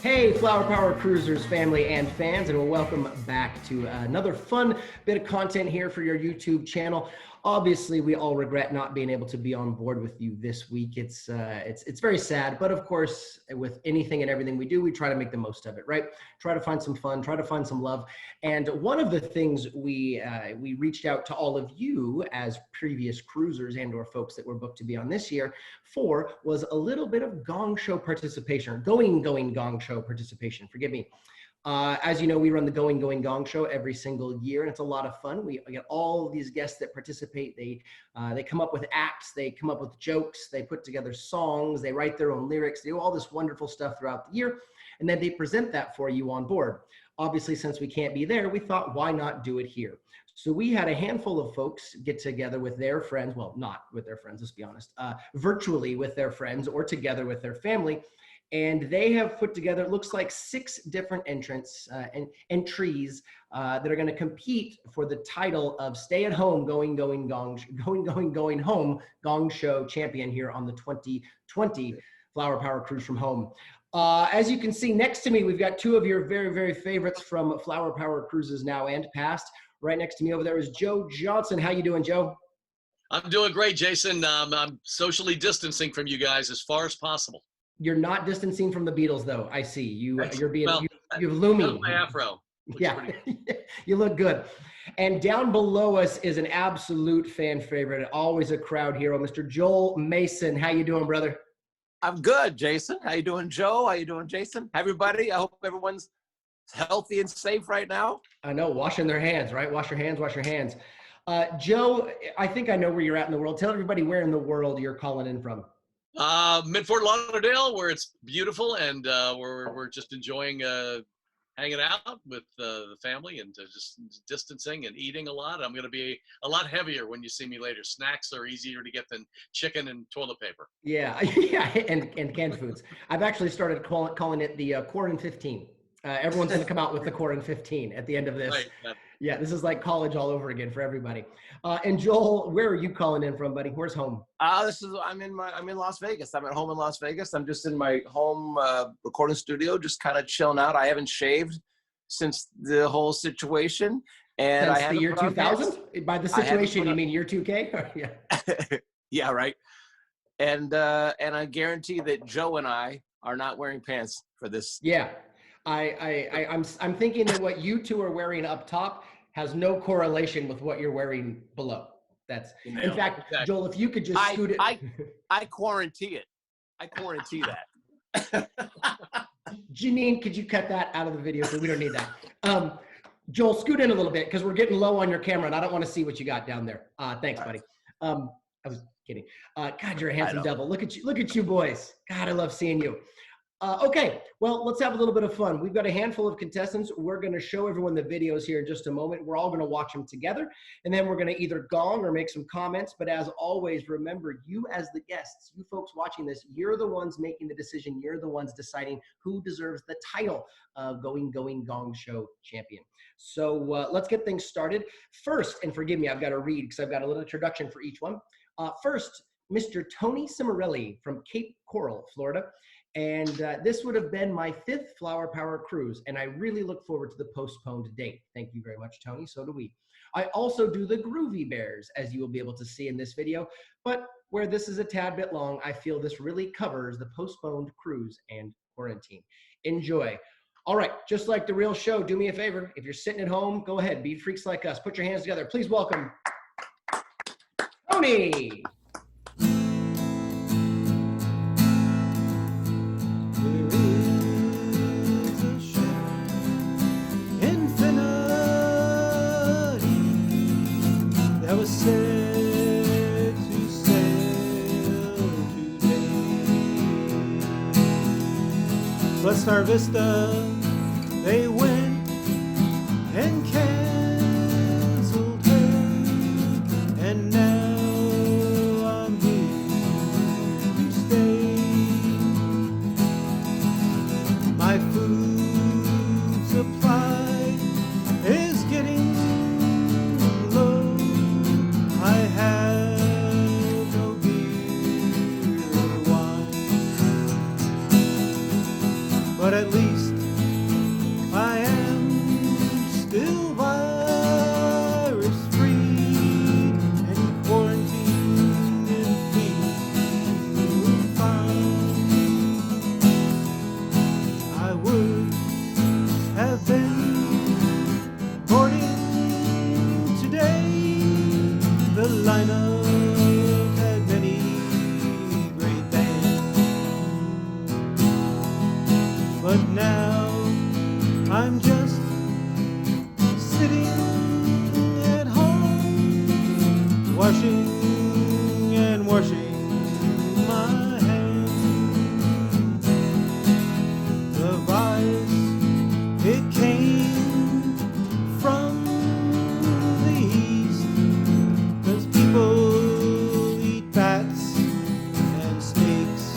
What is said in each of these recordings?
Hey, Flower Power Cruisers family and fans, and welcome back to another fun bit of content here for your YouTube channel. Obviously, we all regret not being able to be on board with you this week. It's very sad, but of course, with anything and everything we do, we try to make the most of it, right? Try to find some fun, try to find some love. And one of the things we reached out to all of you as previous cruisers and/or folks that were booked to be on this year for was a little bit of gong show participation, or going gong show participation. Forgive me. As you know, we run the Going Gong Show every single year, and it's a lot of fun. We get all of these guests that participate. They come up with acts, they come up with jokes, they put together songs, they write their own lyrics, they do all this wonderful stuff throughout the year, and then they present that for you on board. Obviously, since we can't be there, we thought, why not do it here? So we had a handful of folks get together with their friends, well, not with their friends, let's be honest, virtually with their friends or together with their family. And they have put together, it looks like 6 different entries that are going to compete for the title of Stay at Home Going Home Gong Show Champion here on the 2020 Flower Power Cruise from Home. As you can see next to me, we've got 2 of your very, very favorites from Flower Power Cruises now and past. Right next to me over there is Joe Johnson. How you doing, Joe? I'm doing great, Jason. I'm socially distancing from you guys as far as possible. You're not distancing from the Beatles, though. I see you're being you're looming. My afro. Yeah, you look good. And down below us is an absolute fan favorite, always a crowd hero, Mr. Joel Mason. How you doing, brother? I'm good, Jason. How you doing, Joe? How you doing, Jason? Everybody, I hope everyone's healthy and safe right now. I know, washing their hands, right? Wash your hands, wash your hands. Joe, I think I know where you're at in the world. Tell everybody where in the world you're calling in from. Mid-Fort Lauderdale, where it's beautiful, and we're just enjoying hanging out with the family and just distancing and eating a lot. I'm going to be a lot heavier when you see me later. Snacks are easier to get than chicken and toilet paper. Yeah, yeah, and canned foods. I've actually started calling it the Quarantine 15. Everyone's going to come out with the Quarantine 15 at the end of this. Right. Yeah, this is like college all over again for everybody. And Joel, where are you calling in from, buddy? Where's home? I'm in Las Vegas. I'm at home in Las Vegas. I'm just in my home recording studio, just kind of chilling out. I haven't shaved since the whole situation, and since the year 2000. By the situation, you mean year 2K? Yeah. Yeah, right. And I guarantee that Joe and I are not wearing pants for this. Yeah. I'm thinking that what you 2 are wearing up top has no correlation with what you're wearing below. That's in fact, exactly. Joel, if you could just scoot it. I quarantine it. I quarantine that. Janine, could you cut that out of the video? So we don't need that. Joel, scoot in a little bit because we're getting low on your camera and I don't want to see what you got down there. Thanks, buddy. I was kidding. God, you're a handsome devil. Look at you boys. God, I love seeing you. Okay, well, let's have a little bit of fun. We've got a handful of contestants. We're going to show everyone the videos here in just a moment. We're all going to watch them together, and then we're going to either gong or make some comments. But as always, remember, you as the guests, you folks watching this, you're the ones making the decision. You're the ones deciding who deserves the title of Going Gong Show Champion. So let's get things started. First, and forgive me, I've got to read because I've got a little introduction for each one. First, Mr. Tony Cimorelli from Cape Coral, Florida. And this would have been my 5th Flower Power cruise, and I really look forward to the postponed date. Thank you very much, Tony. So do we. I also do the Groovy Bears, as you will be able to see in this video. But where this is a tad bit long, I feel this really covers the postponed cruise and quarantine. Enjoy. All right, just like the real show, do me a favor. If you're sitting at home, go ahead. Be freaks like us. Put your hands together. Please welcome Tony. Star Vista, they went and canceled her, and now I'm here to stay. My food supply is getting low. I have no beer or wine, but at least but now I'm just sitting at home, washing and washing my hands. The virus, it came from the east, 'cause people eat bats and steaks.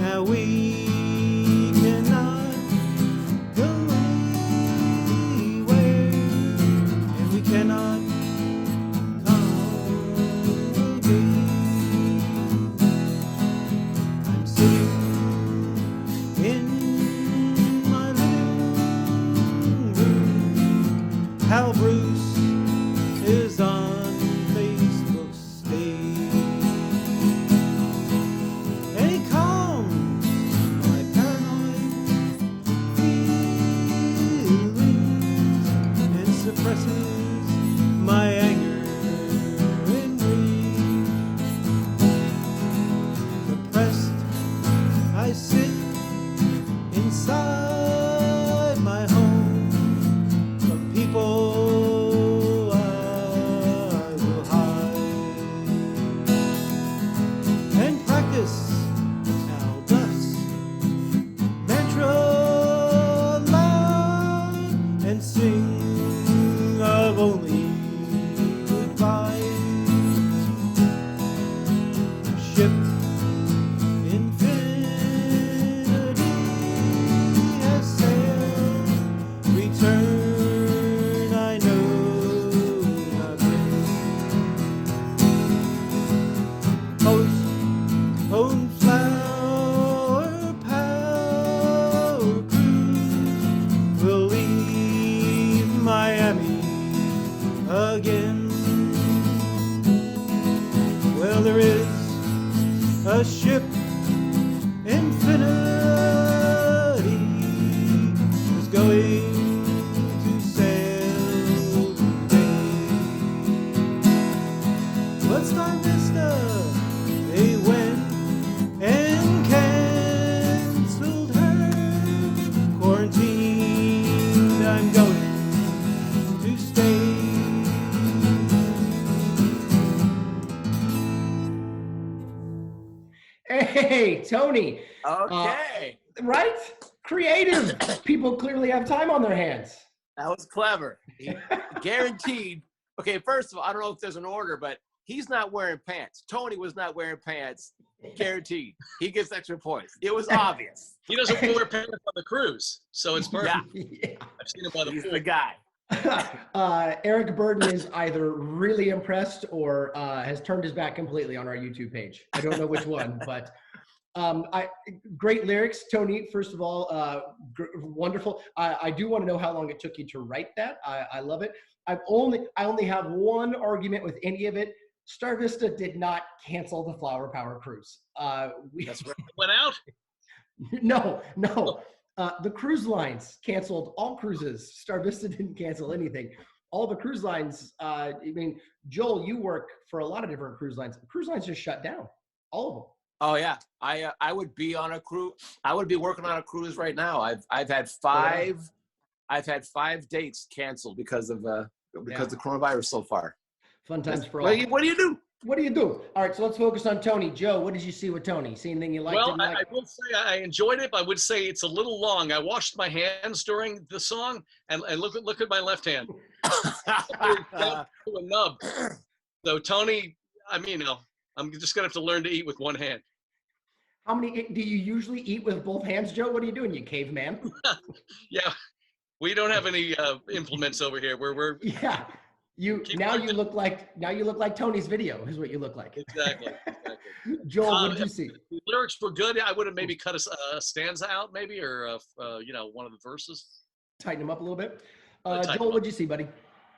Now we cannot go anywhere, and we cannot congregate. I'm sitting in my living room. Hal Bruce is on Facebook stage, and he calms my paranoid feelings and suppresses my anger and rage. Depressed, I sit inside my home. From people I will hide and practice Aldous mantra loud and sing of only goodbye. Ship infinity has sailed. Return, I know not when. Host, home flower power cruise will leave Miami again. Well, there is a ship infinity is going to sail today. But Star Vista, they went and canceled her quarantine. I'm going to stay. Hey, Tony. Okay. Right? Creative. People clearly have time on their hands. That was clever. He guaranteed. Okay, first of all, I don't know if there's an order, but he's not wearing pants. Tony was not wearing pants. Guaranteed. He gets extra points. It was obvious. He doesn't wear pants on the cruise, so it's perfect. Yeah. I've seen him by the He's pool. the guy. Eric Burden is either really impressed or has turned his back completely on our YouTube page. I don't know which one, but great lyrics, Tony. First of all, wonderful. I do want to know how long it took you to write that. I love it. I only have one argument with any of it. Star Vista did not cancel the Flower Power cruise. That's right. Went out? No. The cruise lines canceled all cruises. Star Vista didn't cancel anything. All the cruise lines, I mean, Joel, you work for a lot of different cruise lines. Cruise lines just shut down, all of them. Oh yeah, I would be on a cruise. I would be working on a cruise right now. I've had five dates canceled because of the coronavirus so far. Fun times for all. What do you do? What do you do? All right, so let's focus on Tony. Joe, what did you see with Tony? See anything you liked? Well, didn't like? I will say I enjoyed it, but I would say it's a little long. I washed my hands during the song, and look at my left hand. A nub. So Tony, I mean, I'm just gonna have to learn to eat with one hand. How many do you usually eat with both hands, Joe? What are you doing, you caveman? Yeah, we don't have any implements over here. We're Yeah. You look like Tony's video is what you look like. Exactly. Joel, what did you see? The lyrics were good. I would have maybe cut a stanza out, maybe, or one of the verses. Tighten them up a little bit. Joel, what did you see, buddy?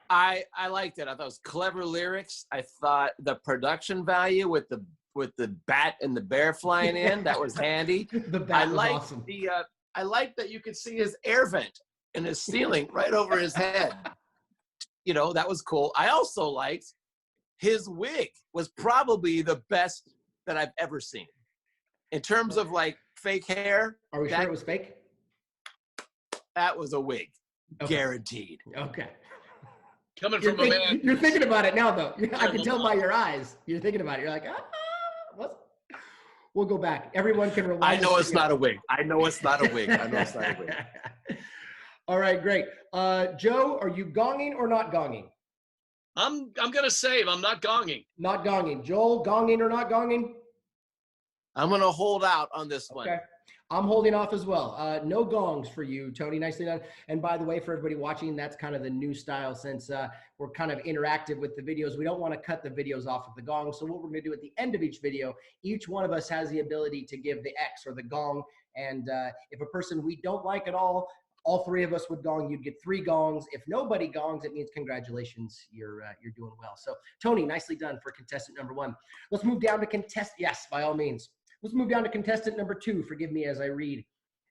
I liked it. I thought it was clever lyrics. I thought the production value with the bat and the bear flying in, that was handy. The bat was awesome. I liked that you could see his air vent in his ceiling right over his head. That was cool. I also liked his wig was probably the best that I've ever seen. In terms of like fake hair, Are we sure it was fake? that was a wig, Okay. Guaranteed. Okay. Coming from a man. You're thinking about it now, though. I can tell by your eyes. You're thinking about it. You're like, what? We'll go back. Everyone can rewind. I know it's not a wig. I know it's not a wig. All right, great. Joe, are you gonging or not gonging? I'm gonna save. I'm not gonging. Not gonging. Joel, gonging or not gonging? I'm gonna hold out on this one. Okay. I'm holding off as well. No gongs for you, Tony. Nicely done. And by the way, for everybody watching, that's kind of the new style since we're kind of interactive with the videos. We don't want to cut the videos off of the gong. So what we're going to do at the end of each video, each one of us has the ability to give the X or the gong. And if a person we don't like at all three of us would gong, you'd get 3 gongs. If nobody gongs, it means congratulations, you're doing well. So Tony, nicely done for contestant number 1. Let's move down to yes, by all means. Let's move down to contestant number 2. Forgive me as I read.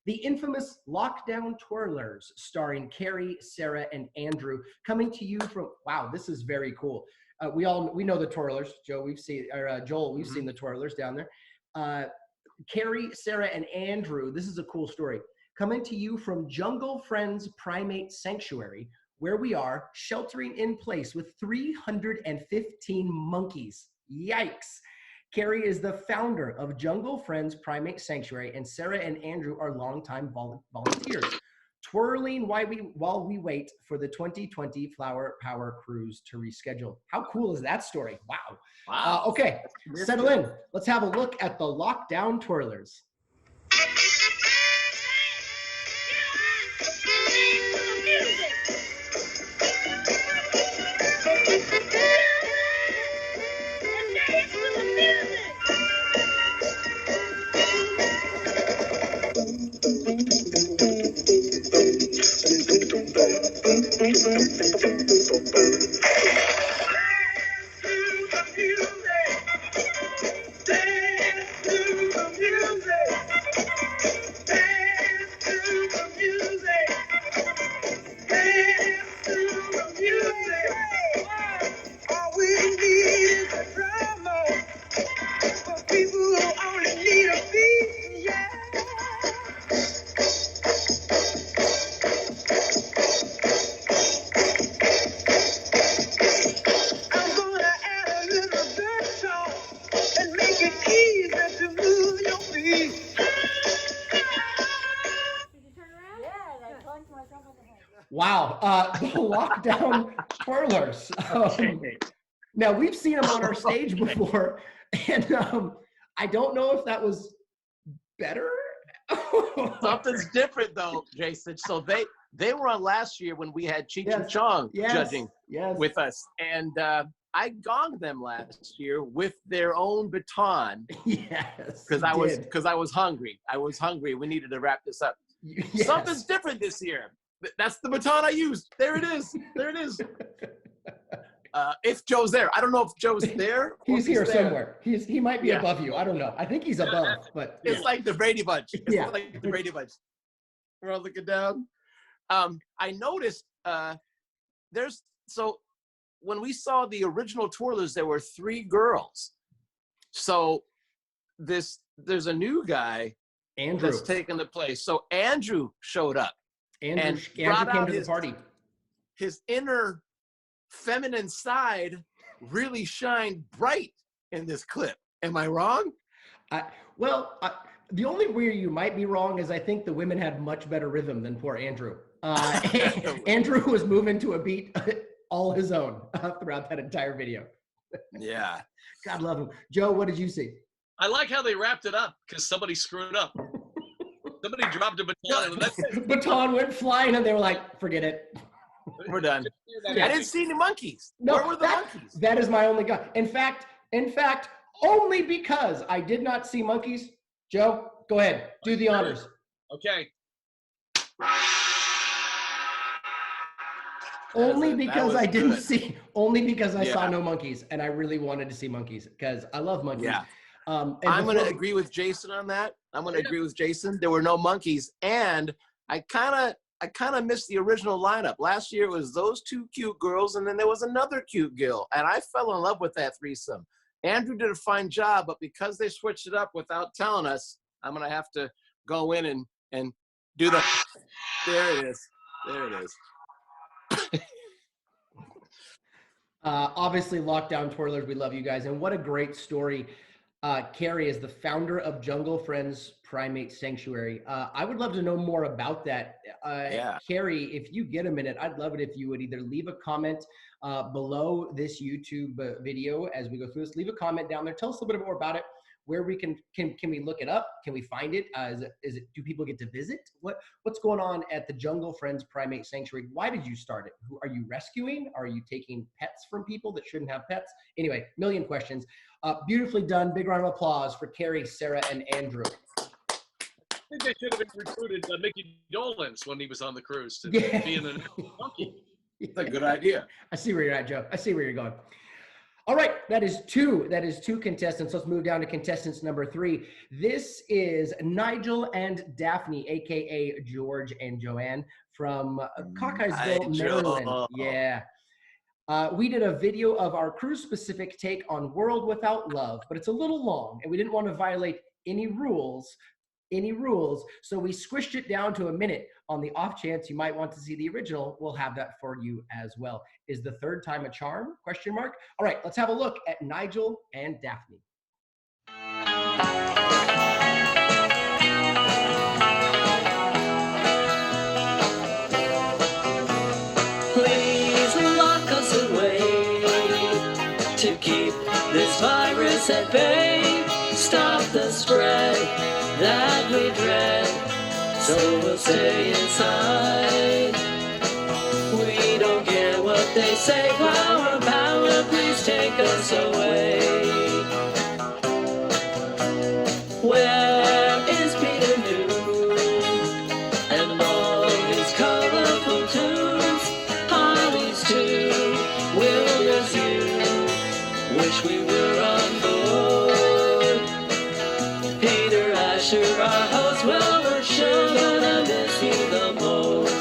The infamous Lockdown Twirlers, starring Carrie, Sarah, and Andrew, coming to you from, wow, this is very cool. We know the Twirlers. Joel, we've seen the Twirlers down there. Carrie, Sarah, and Andrew, this is a cool story. Coming to you from Jungle Friends Primate Sanctuary, where we are sheltering in place with 315 monkeys. Yikes. Carrie is the founder of Jungle Friends Primate Sanctuary, and Sarah and Andrew are longtime volunteers, twirling while we wait for the 2020 Flower Power Cruise to reschedule. How cool is that story? Wow. Wow. Okay, settle in. Let's have a look at the Lockdown Twirlers. Wow, Lockdown Twirlers. Now, we've seen them on our stage before, and I don't know if that was better. Something's different, though, Jason. So they were on last year when we had Cheech and Chong judging with us, and I gonged them last year with their own baton. Yes, because I was hungry. We needed to wrap this up. Yes. Something's different this year. That's the baton I used. There it is. If Joe's there, I don't know if Joe's there. He's here somewhere. He might be above you. I don't know. I think he's above, but it's like the Brady Bunch. It's like the Brady Bunch. We're all looking down. I noticed when we saw the original Twirlers, there were 3 girls. So there's a new guy, Andrew, that's taking the place. So Andrew showed up. Andrew came to the party. His inner feminine side really shined bright in this clip. Am I wrong? The only where you might be wrong is I think the women had much better rhythm than poor Andrew. Andrew was moving to a beat all his own throughout that entire video. Yeah. God love him. Joe, what did you see? I like how they wrapped it up because somebody screwed up. Somebody dropped a baton. And that's it. Baton went flying, and they were like, "Forget it. We're done." I didn't see any monkeys. No, where were the monkeys? That is my only gun. In fact, only because I did not see monkeys. Joe, go ahead. Do the honors. Okay. Only because I didn't see. Only because I saw no monkeys, and I really wanted to see monkeys because I love monkeys. Yeah. I'm going to agree with Jason on that. There were no monkeys, and I kind of missed the original lineup. Last year it was those 2 cute girls, and then there was another cute girl, and I fell in love with that threesome. Andrew did a fine job, but because they switched it up without telling us, I'm going to have to go in and do the, there it is. There it is. Obviously, Lockdown Twirlers, we love you guys. And what a great story. Carrie is the founder of Jungle Friends Primate Sanctuary. I would love to know more about that. Yeah. Carrie, if you get a minute, I'd love it if you would either leave a comment below this YouTube video as we go through this. Leave a comment down there. Tell us a little bit more about it. Where we can we look it up? Can we find it? Is it? Do people get to visit? What's going on at the Jungle Friends Primate Sanctuary? Why did you start it? Who are you rescuing? Are you taking pets from people that shouldn't have pets? Anyway, million questions. Beautifully done. Big round of applause for Carrie, Sarah, and Andrew. I think they should have recruited Mickey Dolenz when he was on the cruise to Yeah. be in an monkey. That's a good idea. I see where you're at, Joe. I see where you're going. All right, that is two contestants. Let's move down to contestants number 3. This is Nigel and Daphne, aka George and Joanne from Cockeysville, Nigel. Maryland. Yeah. We did a video of our cruise-specific take on World Without Love, but it's a little long, and we didn't want to violate any rules, so we squished it down to a minute. On the off chance you might want to see the original, we'll have that for you as well. Is the third time a charm? Question mark. All right, let's have a look at Nigel and Daphne. Please lock us away to keep this virus at bay. Stop the spread that we dread, so we'll stay inside. We don't care what they say, power, power, please take us away. Where is Peter New and all his colorful tunes? Hollies too, we'll miss you, wish we were on board. Peter Asher, our host, well, we're sure gonna miss you the most.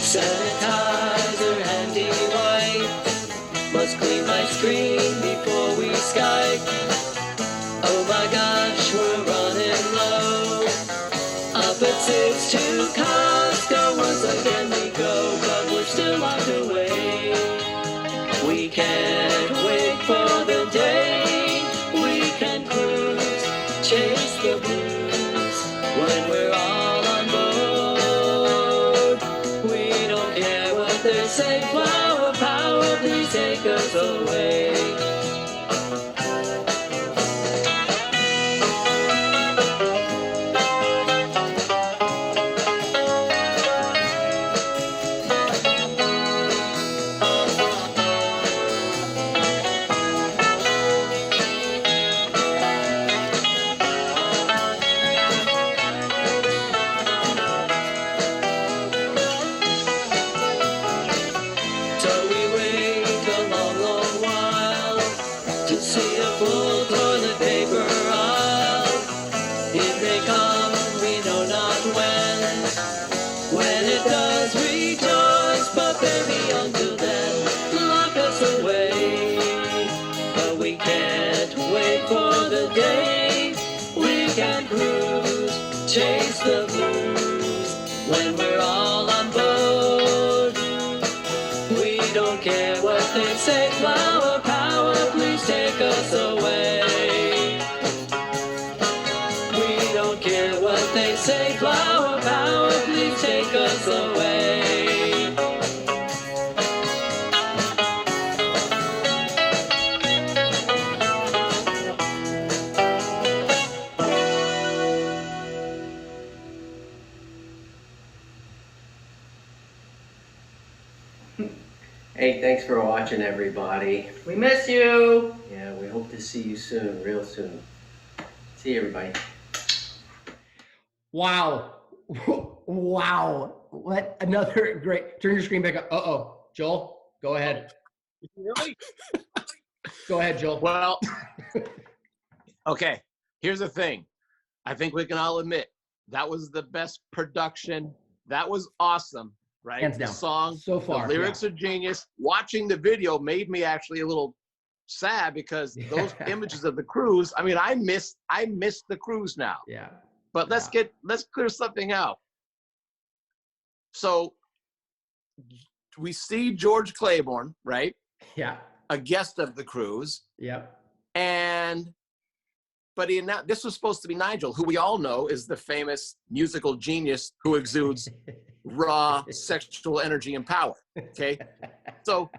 Sanitizer, handy wipes, must clean my screen before we Skype. Oh my gosh, we're running low. Up at 6 to Costco, once again we go, but we're still locked away. We can't wait for the day we can cruise, chase the blues when we're all on board. We don't care what they say, flower power, please take us away. So we wait a long, long while to see a full toilet paper aisle. If they come, we know not when. When it does, rejoice, but baby, until then, lock us away. But we can't wait for the day we can cruise, chase the blues when we're all on board. We don't care what they say, flower power, please take us away. We don't care what they say, flower power, please take us away. Hey, thanks for watching, everybody. We miss you. Yeah, we hope to see you soon, real soon. See you, everybody. Wow. Wow. What another great. Turn your screen back up. Uh-oh. Joel, go ahead. Really? Go ahead, Joel. Well, okay, here's the thing. I think we can all admit that was the best production. That was awesome, right? Hands The down. song, So far, the lyrics are genius. Watching the video made me actually a little sad because those images of the cruise, I mean, I miss the cruise now. Yeah. But let's clear something out. So we see George Claiborne, right? Yeah. A guest of the cruise. Yep. But this was supposed to be Nigel, who we all know is the famous musical genius who exudes raw sexual energy and power. Okay. So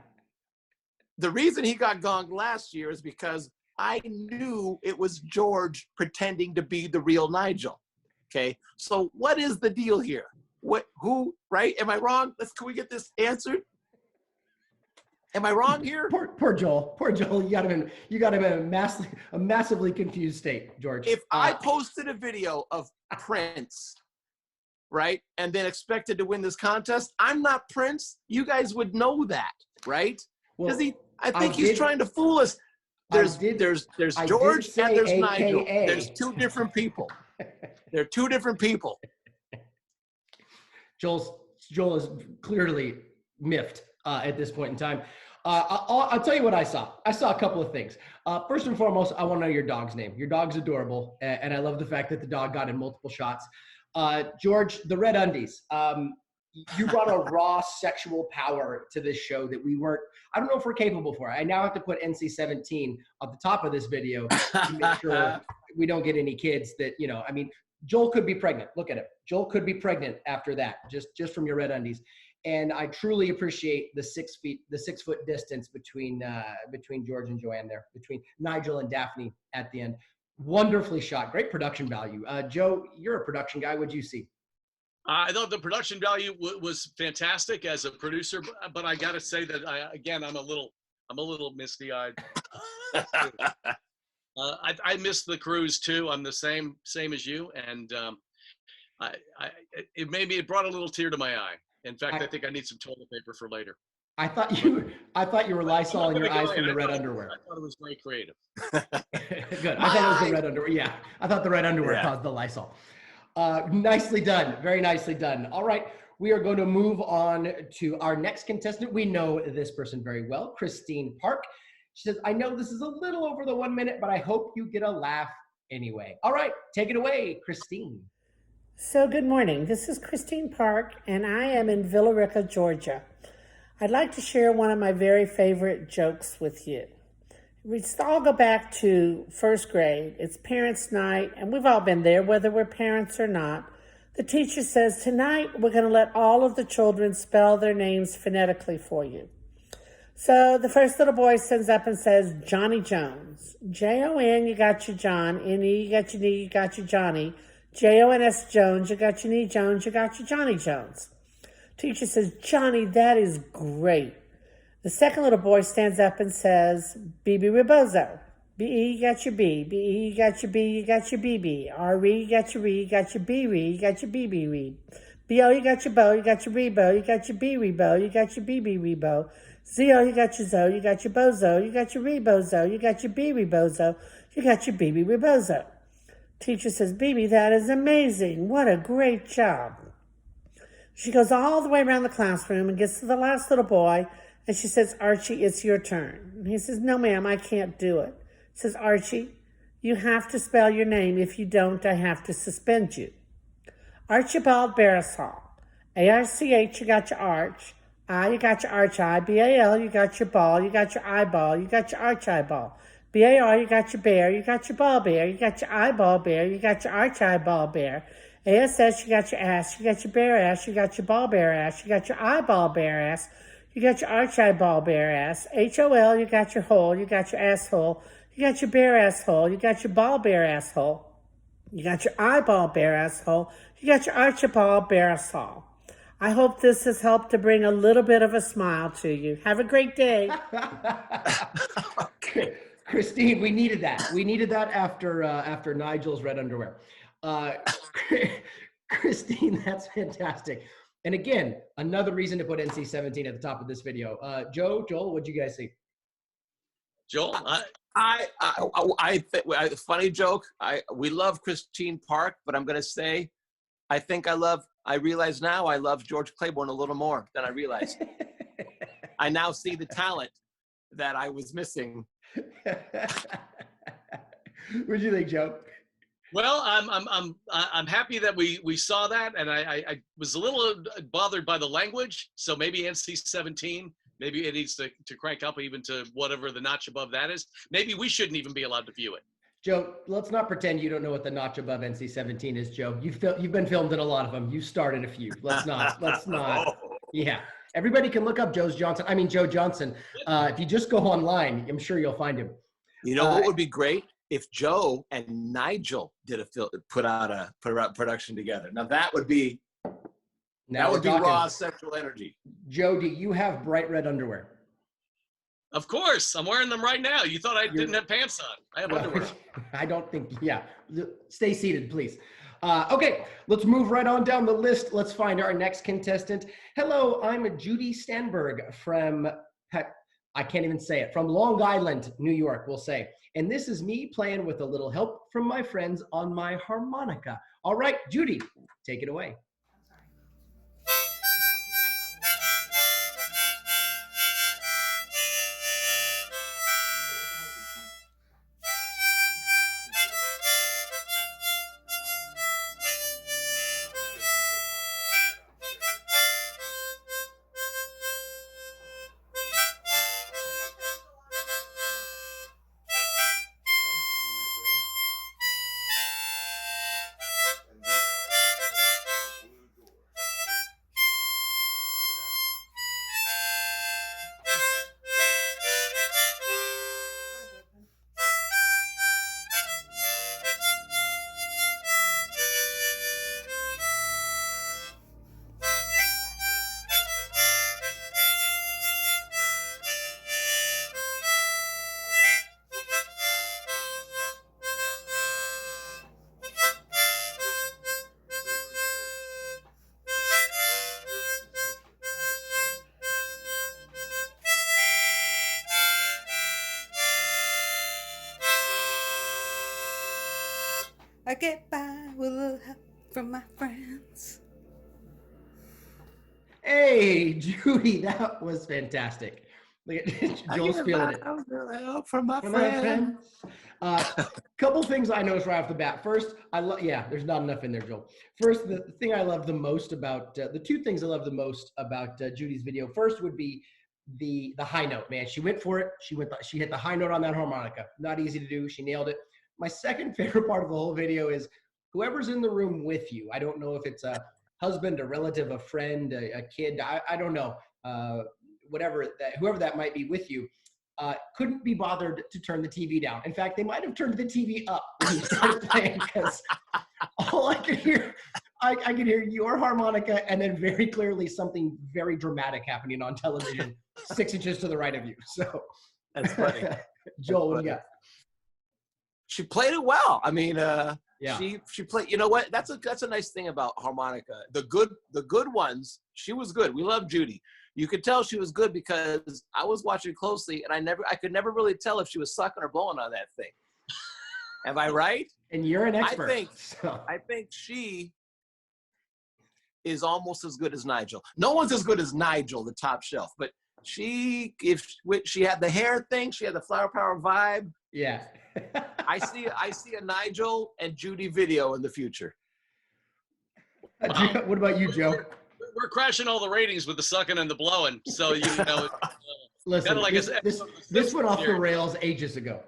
the reason he got gonged last year is because I knew it was George pretending to be the real Nigel. Okay. So what is the deal here? Who, right? Am I wrong? Can we get this answered? Am I wrong here? Poor Joel. Poor Joel. You got him in a massively confused state, George. If I posted a video of Prince, right, and then expected to win this contest, I'm not Prince. You guys would know that, right? Because I think he's trying to fool us. There's George and there's Nigel. There's two different people. They're two different people. Joel is clearly miffed at this point in time. I'll tell you what I saw. I saw a couple of things. First and foremost, I want to know your dog's name. Your dog's adorable, and I love the fact that the dog got in multiple shots. George, the red undies. You brought a raw sexual power to this show that we weren't. I don't know if we're capable for. I now have to put NC-17 at the top of this video to make sure we don't get any kids that, I mean, Joel could be pregnant. Look at him. Joel could be pregnant after that, just from your red undies. And I truly appreciate the 6 foot distance between George and Joanne there, between Nigel and Daphne at the end. Wonderfully shot. Great production value. Joe, you're a production guy. What'd you see? I thought the production value was fantastic as a producer, but I got to say that I'm a little misty-eyed. I missed the cruise too. I'm the same as you, and it brought a little tear to my eye. In fact, I think I need some toilet paper for later. I thought you were Lysol in your eyes from the red underwear. I thought it was very creative. Good. I thought it was the red underwear. Yeah, I thought the red underwear caused the Lysol. Nicely done. Very nicely done. All right, we are going to move on to our next contestant. We know this person very well, Christine Park. She says, I know this is a little over the 1 minute, but I hope you get a laugh anyway. All right, take it away, Christine. So good morning. This is Christine Park, and I am in Villa Rica, Georgia. I'd like to share one of my very favorite jokes with you. We all go back to first grade. It's parents' night, and we've all been there, whether we're parents or not. The teacher says, tonight we're going to let all of the children spell their names phonetically for you. So the first little boy stands up and says, Johnny Jones. Jon, you got your John. N-E, you got your knee, you got your Johnny. Jons Jones, you got your knee Jones, you got your Johnny Jones. Teacher says, Johnny, that is great. The second little boy stands up and says, BB Rebozo. B-E, you got your B. B-E, you got your B, you got your BB. R-E, you got your Re, you got your B-Re, you got your BB Re. B-O, you got your Bo, you got your Rebo, you got your B-Rebo, you got your BB Rebo. Z-O, you got your Zo, you got your Bozo, you got your Rebozo, you got your B-Rebozo, you got your BB Rebozo. Teacher says, BB, that is amazing. What a great job. She goes all the way around the classroom and gets to the last little boy, and she says, Archie, it's your turn. And he says, no, ma'am, I can't do it. Says, Archie, you have to spell your name. If you don't, I have to suspend you. Archibald Barisal. A-R-C-H, you got your arch. I, you got your arch eye. B-A-L, you got your ball. You got your eyeball. You got your arch eyeball. B-A-R, you got your bear. You got your ball bear. You got your eyeball bear. You got your arch eyeball bear. A-S-S, you got your ass. You got your bear ass. You got your ball bear ass. You got your eyeball bear ass. You got your arch eyeball bear ass. H-O-L, you got your hole. You got your asshole. You got your bear asshole. You got your ball bear asshole. You got your eyeball bear asshole. You got your Archibald Barisal. I hope this has helped to bring a little bit of a smile to you. Have a great day. Christine, we needed that. We needed that after Nigel's red underwear. Christine, that's fantastic. And again, another reason to put NC-17 at the top of this video. Joel, what'd you guys see? Joel, I funny joke. We love Christine Park, but I'm going to say, I think I love I realize now I love George Claiborne a little more than I realized. I now see the talent that I was missing. What'd you think, Joe? Well, I'm happy that we saw that, and I was a little bothered by the language. So maybe NC-17, maybe it needs to crank up even to whatever the notch above that is. Maybe we shouldn't even be allowed to view it. Joe, let's not pretend you don't know what the notch above NC-17 is, Joe. You've been filmed in a lot of them. You started a few. Let's not. Yeah. Everybody can look up Joe Johnson. If you just go online, I'm sure you'll find him. You know what would be great? If Joe and Nigel put out production together. Now that would be raw sexual energy. Joe, do you have bright red underwear? Of course, I'm wearing them right now. You thought I didn't have pants on. I have underwear. I don't think, yeah. Stay seated, please. Okay, let's move right on down the list. Let's find our next contestant. Hello, I'm Judy Strandberg from, I can't even say it, from Long Island, New York, we'll say. And this is me playing with a little help from my friends on my harmonica. All right, Judy, take it away. I get by with a little help from my friends. Hey, Judy, that was fantastic. Joel's feeling it. Help from my friends. Couple things I noticed right off the bat. First, there's not enough in there, Joel. First, the thing I love the most about, the two things I love the most about Judy's video. First would be the high note, man. She went for it. She hit the high note on that harmonica. Not easy to do. She nailed it. My second favorite part of the whole video is whoever's in the room with you. I don't know if it's a husband, a relative, a friend, a kid. I don't know. Whoever that might be with you, couldn't be bothered to turn the TV down. In fact, they might have turned the TV up when you started playing, because all I could hear, I could hear your harmonica and then very clearly something very dramatic happening on television 6 inches to the right of you. So that's funny. Joel, what do you got? She played it well. I mean, yeah. She played. You know what? That's a nice thing about harmonica. The good ones. She was good. We love Judy. You could tell she was good because I was watching closely, and I could never really tell if she was sucking or blowing on that thing. Am I right? And you're an expert. I think she is almost as good as Nigel. No one's as good as Nigel, the top shelf, but she had the hair thing, she had the flower power vibe. Yeah. I see a Nigel and Judy video in the future. What about you, Joe? We're crashing all the ratings with the sucking and the blowing. So, Listen, like this went off the rails ages ago.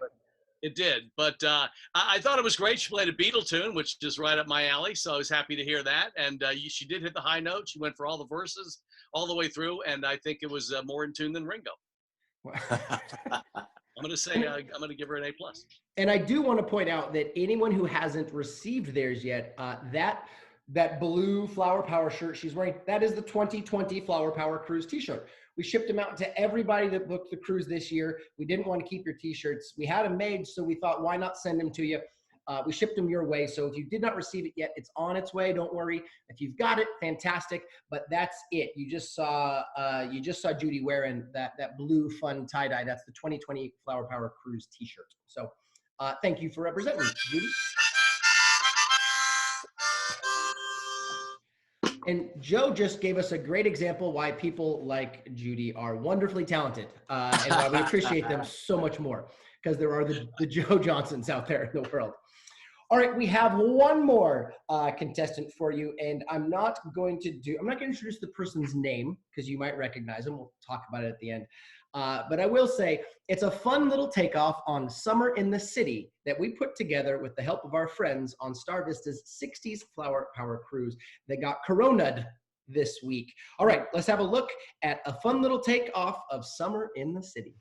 It did, but I thought it was great. She played a Beatle tune, which is right up my alley, so I was happy to hear that. And she did hit the high note. She went for all the verses all the way through, and I think it was more in tune than Ringo. I'm going to say I'm going to give her an A+. And I do want to point out that anyone who hasn't received theirs yet, that blue Flower Power shirt she's wearing, that is the 2020 Flower Power Cruise t-shirt. We shipped them out to everybody that booked the cruise this year. We didn't want to keep your t-shirts. We had them made, so we thought, why not send them to you? We shipped them your way. So if you did not receive it yet, it's on its way. Don't worry. If you've got it, fantastic. But that's it. You just saw Judy wearing that blue fun tie-dye. That's the 2020 Flower Power Cruise t-shirt. So thank you for representing me, Judy. And Joe just gave us a great example why people like Judy are wonderfully talented, and why we appreciate them so much more, because there are the Joe Johnsons out there in the world. All right, we have one more contestant for you, and I'm not going to introduce the person's name because you might recognize him. We'll talk about it at the end. But I will say it's a fun little takeoff on Summer in the City that we put together with the help of our friends on Star Vista's 60s Flower Power Cruise that got corona'd this week. All right, let's have a look at a fun little takeoff of Summer in the City.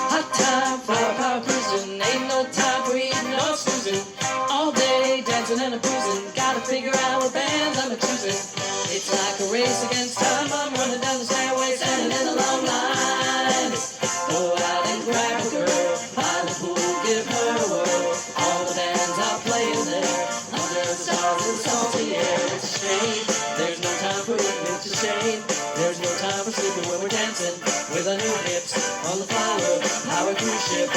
Hot time, flower power cruising, ain't no time for eating or snoozing. All day dancing and a boozing, gotta figure out what bands I'm choosing. It's like a race against time, I'm running down the stairway, standing in a long line. Go out and grab a girl, by the pool, give her a whirl. All the bands are playing there, under the stars and salty air. It's a shame, there's no time for eating, it's a shame. There's no time for sleeping when we're dancing with our new hips on the flower power cruise ship.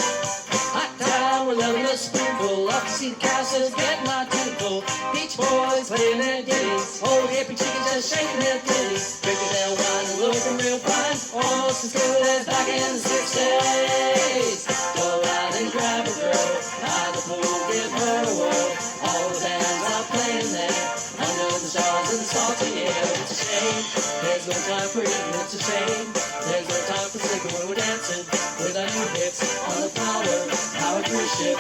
Hot time, we're loving a spoonful. Up to see the castles get my tentacles. Beach boys playing their ditties. Old hippie chickens just shaking their titties. Drinking their wine and looking real fine. Almost as good as back in the 60s. Go out and grab a girl. By the pool, give her a whirl. All the bands are playing there. Under the stars and the salty air. It's a shame. There's no time for eating. It's a shame. There's no time for sleeping when we're dancing with our new hips on the power cruise ship.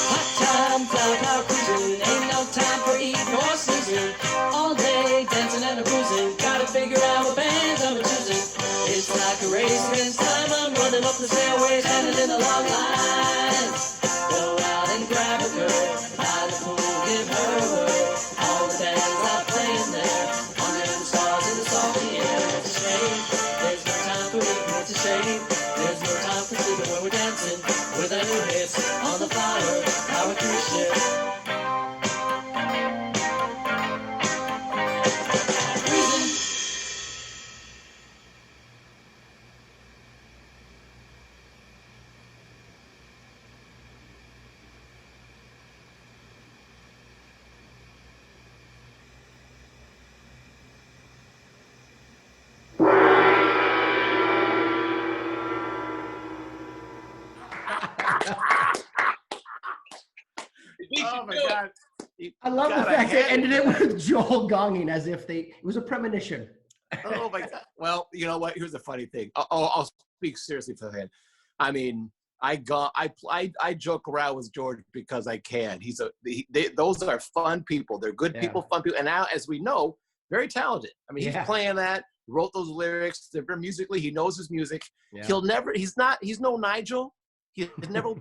Hot time, flower power cruising, ain't no time for eating or snoozing. All day dancing and a boozing, gotta figure out what bands I'm choosing. It's like a race against time, I'm running up the stairway, standing in a long line. Go out and grab a girl, by the pool, give her a whirl. All the bands are playing there, under the stars in the salty air. It's a shame, there's no time for eating, it's a shame. There's no time for sleeping when we're dancing with our new hits on the power cruise ship. Oh my God. I love the fact they ended it with Joel gonging as if it was a premonition. Oh my God. Well, you know what? Here's the funny thing. I'll speak seriously for him. I mean, I joke around with George because I can. Those are fun people. They're good people, fun people. And now, as we know, very talented. I mean, he's playing that, wrote those lyrics. They're very musically. He knows his music. Yeah. He's no Nigel. He'll never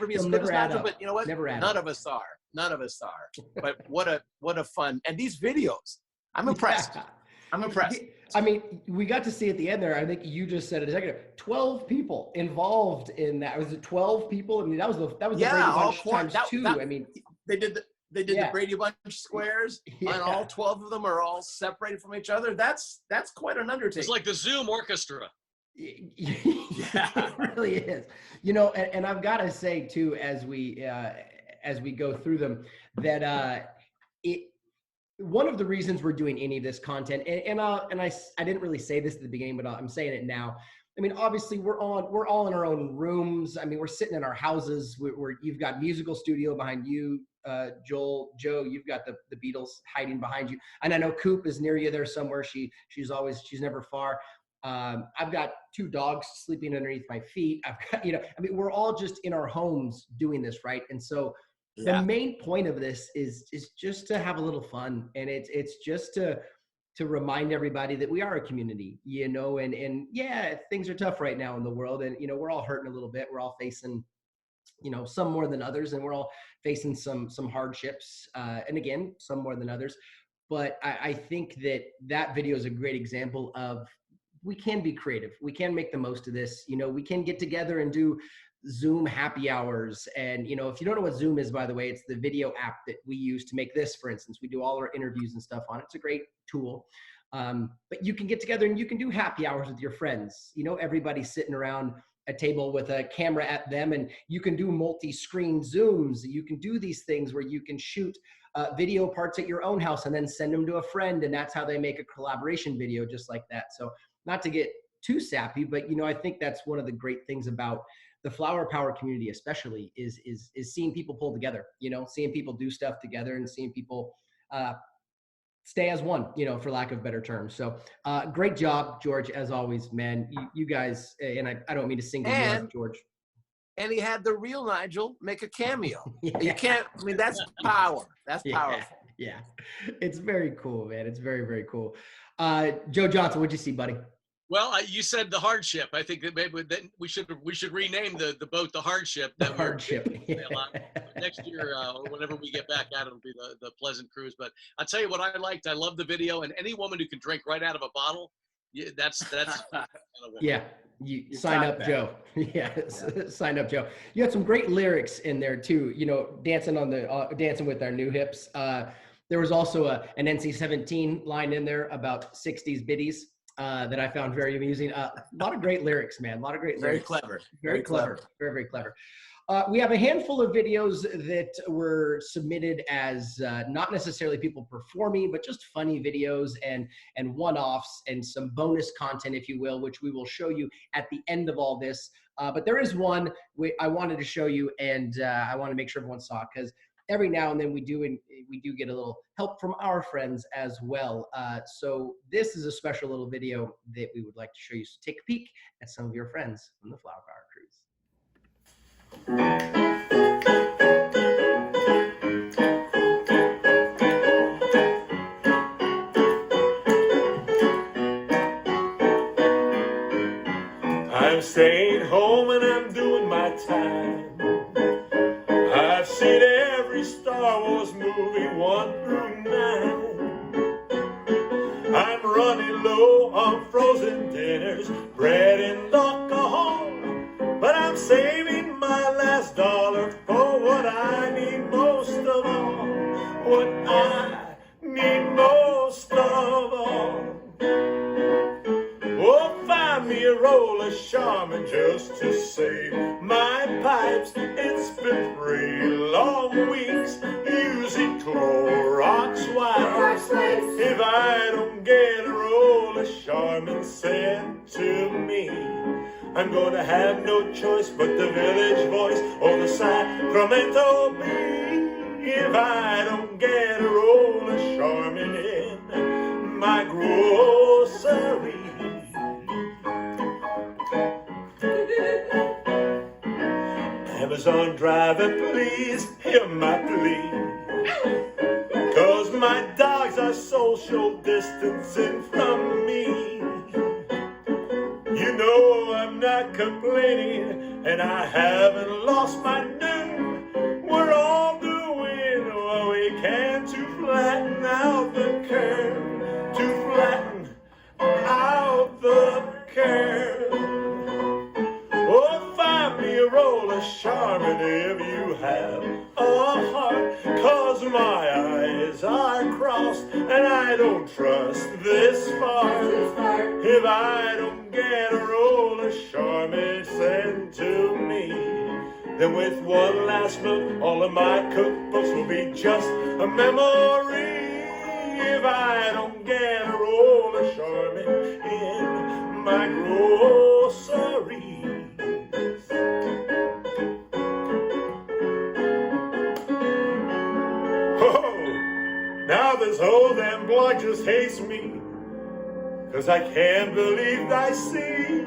be as good as Nigel, but you know what? None of us are. But what a fun. And these videos, I'm impressed. I'm impressed. I mean, we got to see at the end there, I think you just said it a second ago, 12 people involved in that. Was it 12 people? I mean, that was the Brady Bunch times two. I mean, they did the Brady Bunch squares, and all 12 of them are all separated from each other. That's quite an undertaking. It's like the Zoom orchestra. It really is. You know, and I've got to say too, as we go through them, that one of the reasons we're doing any of this content, and I didn't really say this at the beginning, but I'm saying it now. I mean, obviously we're all in our own rooms. I mean, we're sitting in our houses. You've got musical studio behind you, Joe, you've got the Beatles hiding behind you. And I know Coop is near you there somewhere. She's never far. I've got 2 dogs sleeping underneath my feet. I've got, I mean, we're all just in our homes doing this, right? And so the main point of this is just to have a little fun. And it's just to remind everybody that we are a community, and yeah, things are tough right now in the world. And, we're all hurting a little bit. We're all facing, some more than others, and we're all facing some hardships. And again, some more than others. But I think that video is a great example of we can be creative. We can make the most of this. You know, we can get together and do Zoom happy hours. And, you know, if you don't know what Zoom is, by the way, it's the video app that we use to make this, for instance. We do all our interviews and stuff on it. It's a great tool. But you can get together and you can do happy hours with your friends. You know, everybody's sitting around a table with a camera at them, and you can do multi-screen Zooms. You can do these things where you can shoot video parts at your own house and then send them to a friend, and that's how they make a collaboration video just like that. So not to get too sappy, but you know, I think that's one of the great things about the flower power community, especially is seeing people pull together, you know, seeing people do stuff together and seeing people stay as one, you know, for lack of better terms. So great job, George, as always, man. You guys, and I don't mean to single you out, George. And he had the real Nigel make a cameo. Yeah. You can't, I mean, that's power. That's powerful. Yeah. It's very cool, man. It's very, very cool. Joe Johnson, what'd you see, buddy? Well, you said the hardship. I think that maybe that we should rename the boat the hardship. The hardship. Next year, or whenever we get back out, it'll be the pleasant cruise. But I'll tell you what I liked. I love the video, and any woman who can drink right out of a bottle, that's yeah. You sign up, Joe. Sign up, Joe. You had some great lyrics in there too. You know, dancing on the dancing with our new hips. There was also an NC-17 line in there about 60s biddies. That I found very amusing. A lot of great lyrics, man. A lot of great lyrics. Very clever. Very clever. Very, very clever. We have a handful of videos that were submitted as not necessarily people performing, but just funny videos and one-offs and some bonus content, if you will, which we will show you at the end of all this. But there is one I wanted to show you, and I want to make sure everyone saw it, because every now and then we do get a little help from our friends as well. So this is a special little video that we would like to show you. So take a peek at some of your friends from the Flower Power Cruise. I'm staying home and I'm doing my time. I've seen every Star Wars movie 1 through 9. I'm running low on frozen dinners, bread and alcohol, but I'm saving my last dollar for what I need most of all. What I need most of all. Oh, find me a roll of Charmin just to save my pipes. It's been 3 long weeks using Clorox wipes. If I don't get a roll of Charmin sent to me, I'm gonna have no choice but the Village Voice or the Sacramento Bee. If I don't get a roll of Charmin in my grocery. Amazon driver, please hear my plea. 'Cause my dogs are social distancing from me. You know I'm not complaining, and I haven't lost my nerve. We're all doing what we can to flatten out the curve. To flatten out the curve. Oh, find me a roll of Charmin if you have a heart. 'Cause my eyes are crossed and I don't trust this far. If I don't get a roll of Charmin sent to me, then with one last look, all of my cookbooks will be just a memory. If I don't get a roll of Charmin in my grocery. Now this whole damn blog just hates me, 'cause I can't believe I see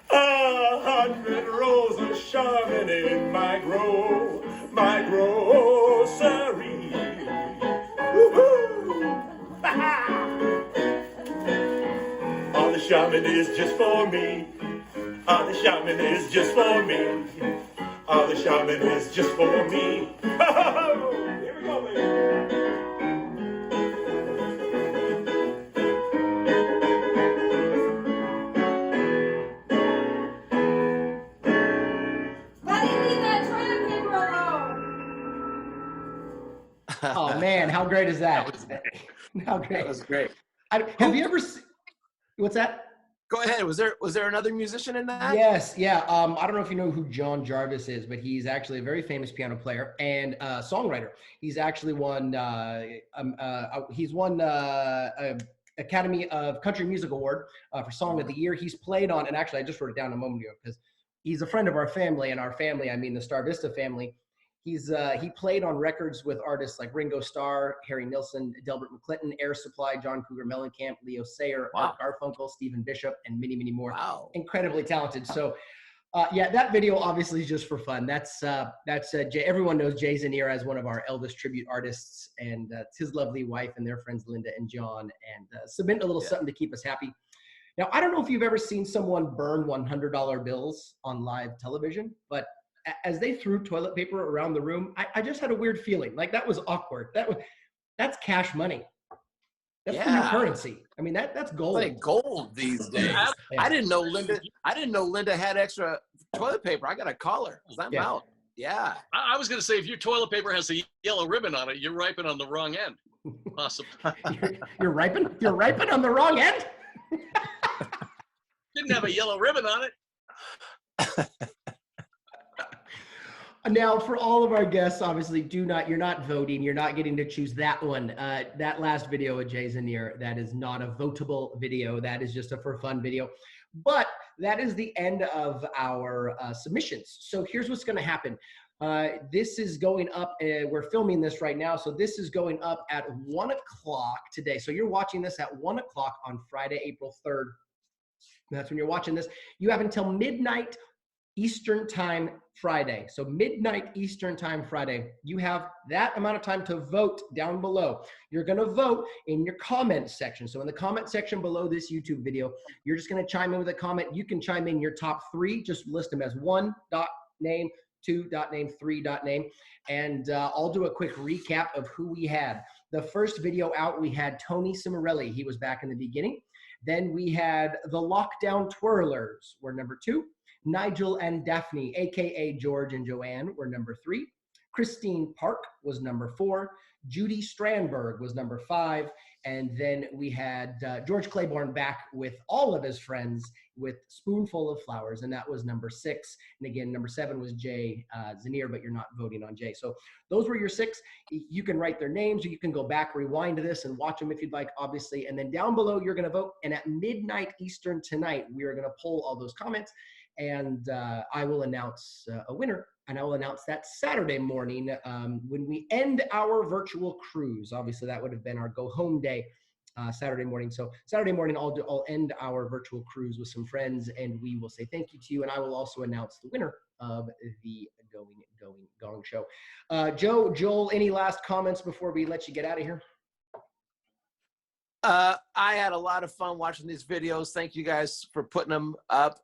100 rolls of Charmin in my grocery. All the Charmin is just for me. All the Charmin is just for me. All the Charmin is just for me. Here we go, baby. Oh man, how great is that? How great. That was great. Have you ever what's that? Go ahead. Was there another musician in that? Yes, yeah. I don't know if you know who John Jarvis is, but he's actually a very famous piano player and songwriter. He's actually won Academy of Country Music Award for Song of the Year. He's played on, and actually I just wrote it down a moment ago because he's a friend of our family, and our family, I mean the Star Vista family. He played on records with artists like Ringo Starr, Harry Nilsson, Delbert McClinton, Air Supply, John Cougar Mellencamp, Leo Sayer, Art Garfunkel, Stephen Bishop, and many, many more. Wow. Incredibly talented. So, yeah, that video obviously is just for fun. That's everyone knows Jay Venner as one of our Elvis tribute artists, and it's his lovely wife and their friends Linda and John, and submit a little something to keep us happy. Now, I don't know if you've ever seen someone burn $100 bills on live television, but as they threw toilet paper around the room, I just had a weird feeling. Like that was awkward. That's cash money. That's the new currency. I mean, that's gold. Like gold these days. I didn't know Linda had extra toilet paper. I gotta call her because I'm out. Yeah. I was gonna say, if your toilet paper has a yellow ribbon on it, you're riping on the wrong end. Possibly. You're riping on the wrong end. Didn't have a yellow ribbon on it. Now, for all of our guests, obviously, you're not voting. You're not getting to choose that one. That last video of Jay Venner, that is not a votable video. That is just a for fun video. But that is the end of our submissions. So here's what's going to happen. This is going up. We're filming this right now. So this is going up at 1 o'clock today. So you're watching this at 1 o'clock on Friday, April 3rd. That's when you're watching this. You have until midnight Eastern time Friday. So midnight Eastern time Friday. You have that amount of time to vote down below. You're going to vote in your comment section. So in the comment section below this YouTube video, you're just going to chime in with a comment. You can chime in your top 3. Just list them as 1.name, 2.name, 3.name. And I'll do a quick recap of who we had. The first video out, we had Tony Cimorelli. He was back in the beginning. Then we had the Lockdown Twirlers were number 2. Nigel and Daphne, aka George and Joanne, were number 3. Christine Park was number 4. Judy Strandberg was number 5. And then we had George Claiborne back with all of his friends with Spoonful of Flowers, and that was number 6. And again, number 7 was Jay Venner, but you're not voting on Jay. So those were your 6. You can write their names, or you can go back, rewind to this, and watch them if you'd like, obviously. And then down below, you're going to vote. And at midnight Eastern tonight, we are going to pull all those comments. And I will announce a winner, and I will announce that Saturday morning when we end our virtual cruise. Obviously, that would have been our go home day Saturday morning. So Saturday morning, I'll end our virtual cruise with some friends, and we will say thank you to you. And I will also announce the winner of the Gong Show. Joel, any last comments before we let you get out of here? I had a lot of fun watching these videos. Thank you guys for putting them up.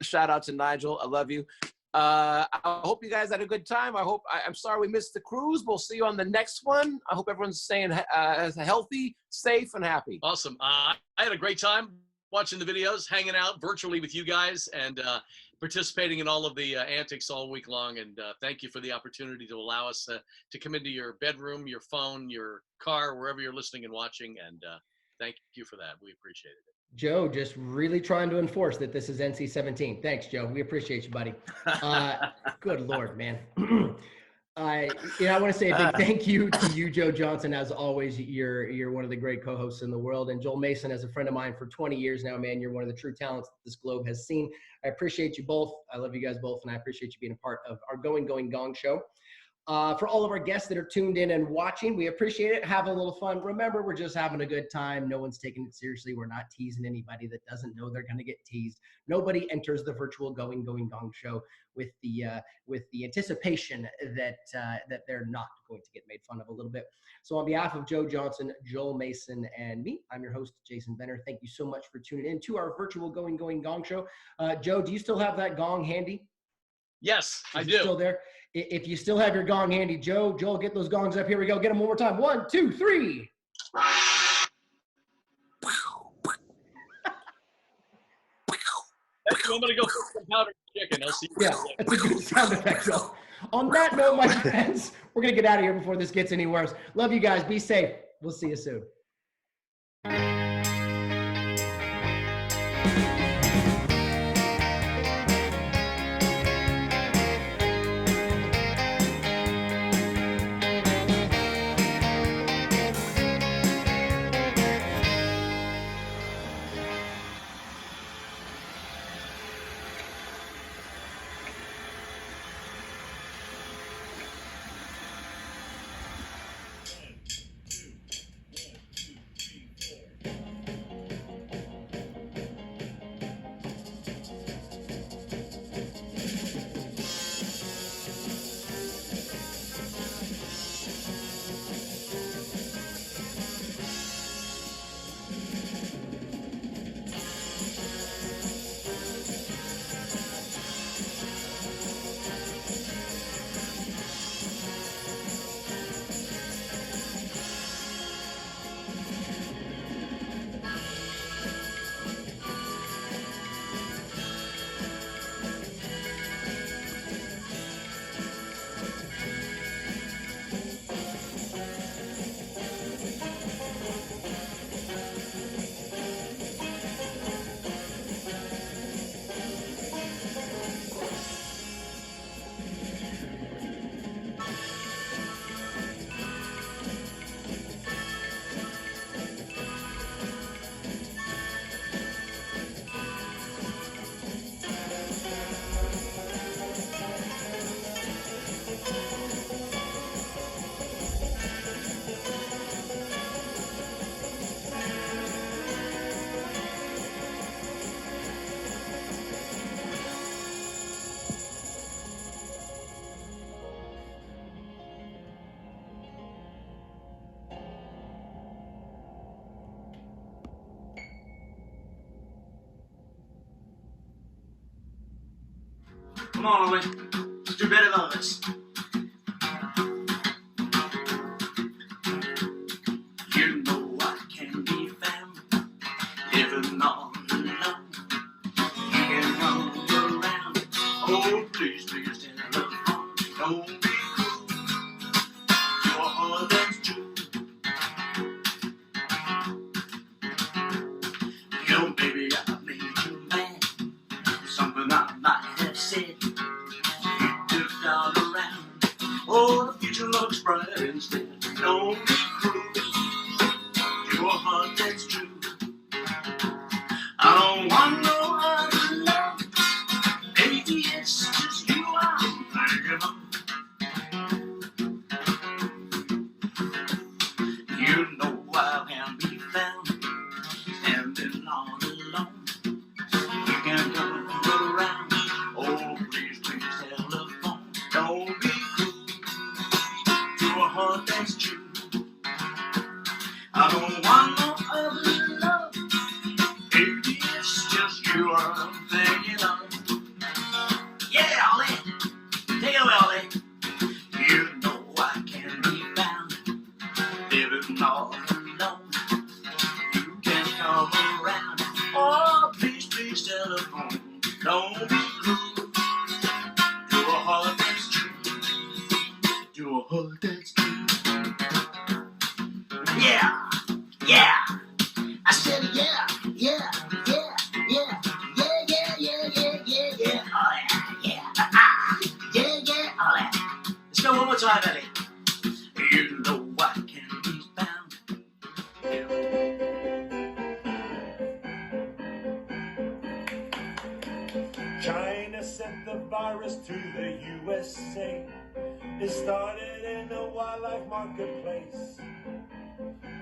Shout out to Nigel. I love you. I hope you guys had a good time. I'm sorry we missed the cruise. We'll see you on the next one. I hope everyone's staying healthy, safe, and happy. Awesome. I had a great time watching the videos, hanging out virtually with you guys, and participating in all of the antics all week long. And thank you for the opportunity to allow us to come into your bedroom, your phone, your car, wherever you're listening and watching. And thank you for that. We appreciate it. Joe, just really trying to enforce that this is NC-17. Thanks, Joe. We appreciate you, buddy. Good Lord, man. I want to say a big thank you to you, Joe Johnson. As always, you're one of the great co-hosts in the world. And Joel Mason, as a friend of mine for 20 years now, man, you're one of the true talents that this globe has seen. I appreciate you both. I love you guys both, and I appreciate you being a part of our Going Gong Show. For all of our guests that are tuned in and watching, we appreciate it. Have a little fun. Remember, we're just having a good time. No one's taking it seriously. We're not teasing anybody that doesn't know they're going to get teased. Nobody enters the virtual Going Gong Show with the anticipation that they're not going to get made fun of a little bit. So on behalf of Joe Johnson, Joel Mason, and me, I'm your host, Jason Venner. Thank you so much for tuning in to our virtual Going Gong Show. Joe, do you still have that gong handy? Yes, I do. Still there? If you still have your gong handy, Joel, get those gongs up. Here we go. Get them one more time. 1, 2, 3. I'm going to go cook some powdered chicken. I'll see you. Yeah, that's a good sound effect, Joel. On that note, my friends, we're going to get out of here before this gets any worse. Love you guys. Be safe. We'll see you soon. Come on, Ollie. Let's do better than this. You know I can be found living all alone. You can run around. Oh, please, please, telephone. Don't be cruel. Your heart, that's true. You know, baby, I made you mad. Something I might have said. Oh, the future looks bright instead. Don't be cruel. Your heart, that's true. I don't want no other love. Baby, it's just you I'm thinking of. You know I can be found standing all alone. You can come around. Oh, please, please, telephone. Don't be heart, that's true. I don't want no other love. Baby, it's just you I'm thinking of. Yeah, Ollie. Take it away, Ollie. You know I can be found living all alone. You can come around. Oh, please, please, telephone. Don't be cruel. Your heart, that's true. Your heart, that's true. Yeah, yeah. I said yeah, yeah, yeah, yeah, yeah, yeah, yeah, yeah, yeah, yeah. Oh yeah, yeah, yeah, yeah. Oh yeah. Let's go one more time, buddy. You know I can be found. China sent the virus to the USA. It started in a wildlife marketplace.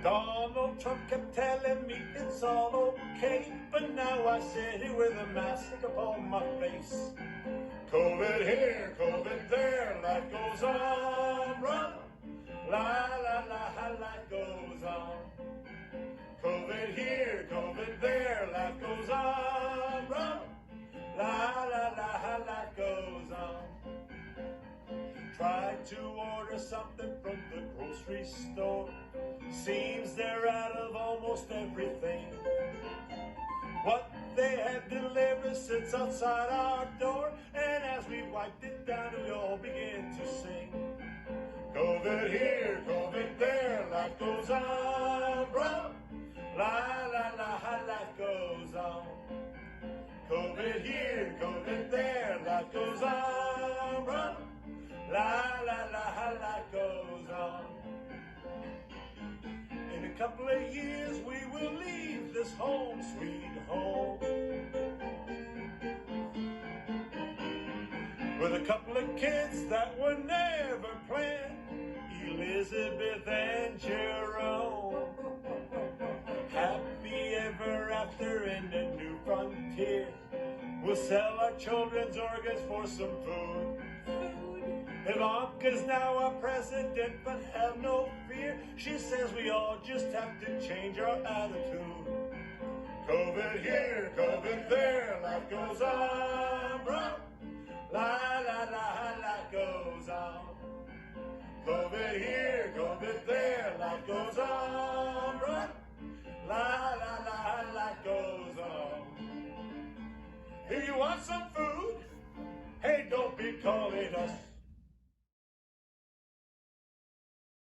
Donald Trump kept telling me it's all okay, but now I sit here with a mask upon my face. COVID here, COVID there, life goes on, run, la la la, life goes on. COVID here, COVID there, life goes on, run, la la la, life goes on. Tried to order something from the grocery store. Seems they're out of almost everything. What they had delivered sits outside our door. And as we wiped it down, we all began to sing. COVID here, COVID there, life goes on, bro. La la la, life goes on. COVID here, COVID there, life goes on, bro. La la la, life goes on. In a couple of years we will leave this home, sweet home, with a couple of kids that were never planned, Elizabeth and Jerome. Happy ever after in the new frontier. We'll sell our children's organs for some food. Ivanka's now our president, but have no fear. She says we all just have to change our attitude. COVID here, COVID there, life goes on, bro. La la la, life goes on. COVID here, COVID there, life goes on, bro. La la la, life goes on. If you want some